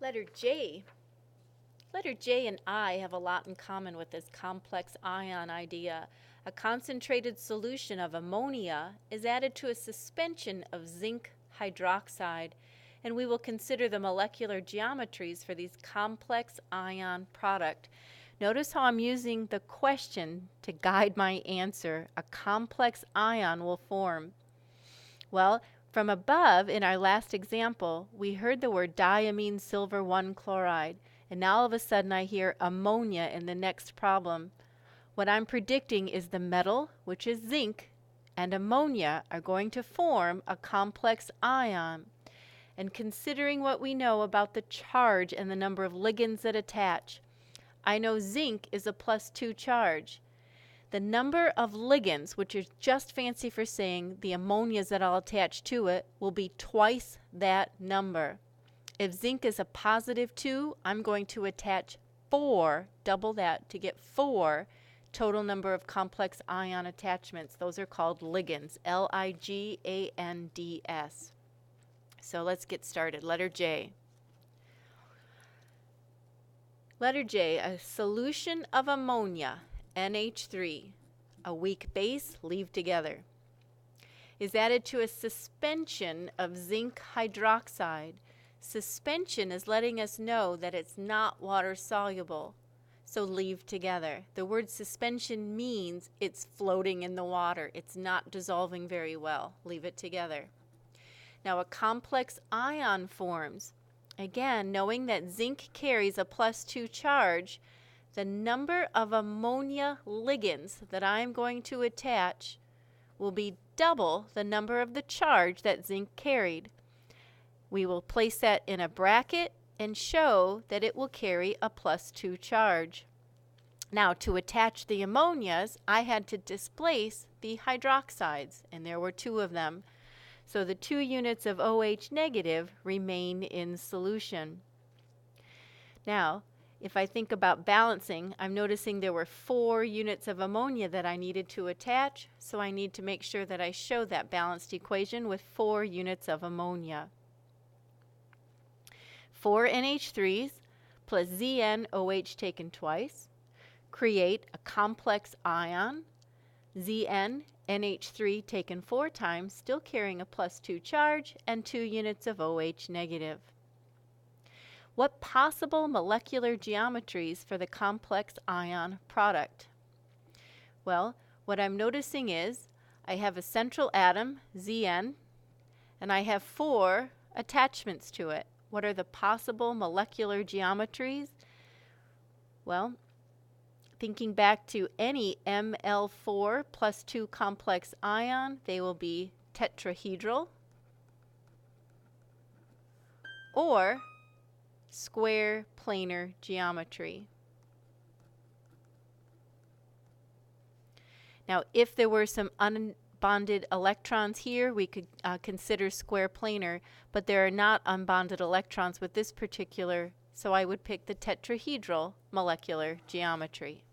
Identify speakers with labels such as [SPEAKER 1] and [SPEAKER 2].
[SPEAKER 1] Letter J. Letter J and I have a lot in common with this complex ion idea. A concentrated solution of ammonia is added to a suspension of zinc hydroxide, and we will consider the molecular geometries for these complex ion product. Notice how I'm using the question to guide my answer. A complex ion will form. Well, from above, in our last example, we heard the word diamine silver 1 chloride, and now all of a sudden I hear ammonia in the next problem. What I'm predicting is the metal, which is zinc, and ammonia are going to form a complex ion. And considering what we know about the charge and the number of ligands that attach, I know zinc is a +2 charge. The number of ligands, which is just fancy for saying the ammonias that I'll attach to it, will be twice that number. If zinc is a +2, I'm going to attach 4, double that, to get 4 total number of complex ion attachments. Those are called ligands, L-I-G-A-N-D-S. So let's get started. Letter J. Letter J, a solution of ammonia, NH3, a weak base, leave together, is added to a suspension of zinc hydroxide. Suspension is letting us know that it's not water soluble, so leave together. The word suspension means it's floating in the water. It's not dissolving very well. Leave it together. Now a complex ion forms. Again, knowing that zinc carries a +2 charge, the number of ammonia ligands that I'm going to attach will be double the number of the charge that zinc carried. We will place that in a bracket and show that it will carry a +2 charge. Now, to attach the ammonias, I had to displace the hydroxides, and there were 2 of them. So the 2 units of OH negative remain in solution. Now, if I think about balancing, I'm noticing there were 4 units of ammonia that I needed to attach, so I need to make sure that I show that balanced equation with 4 units of ammonia. 4 NH3s plus ZnOH taken twice create a complex ion, Zn NH3 taken 4 times, still carrying a +2 charge, and 2 units of OH negative. What possible molecular geometries for the complex ion product? Well, what I'm noticing is I have a central atom, Zn, and I have 4 attachments to it. What are the possible molecular geometries? Well, thinking back to any Ml4 +2 complex ion, they will be tetrahedral or square planar geometry. Now, if there were some unbonded electrons here, we could consider square planar, but there are not unbonded electrons with this particular, so I would pick the tetrahedral molecular geometry.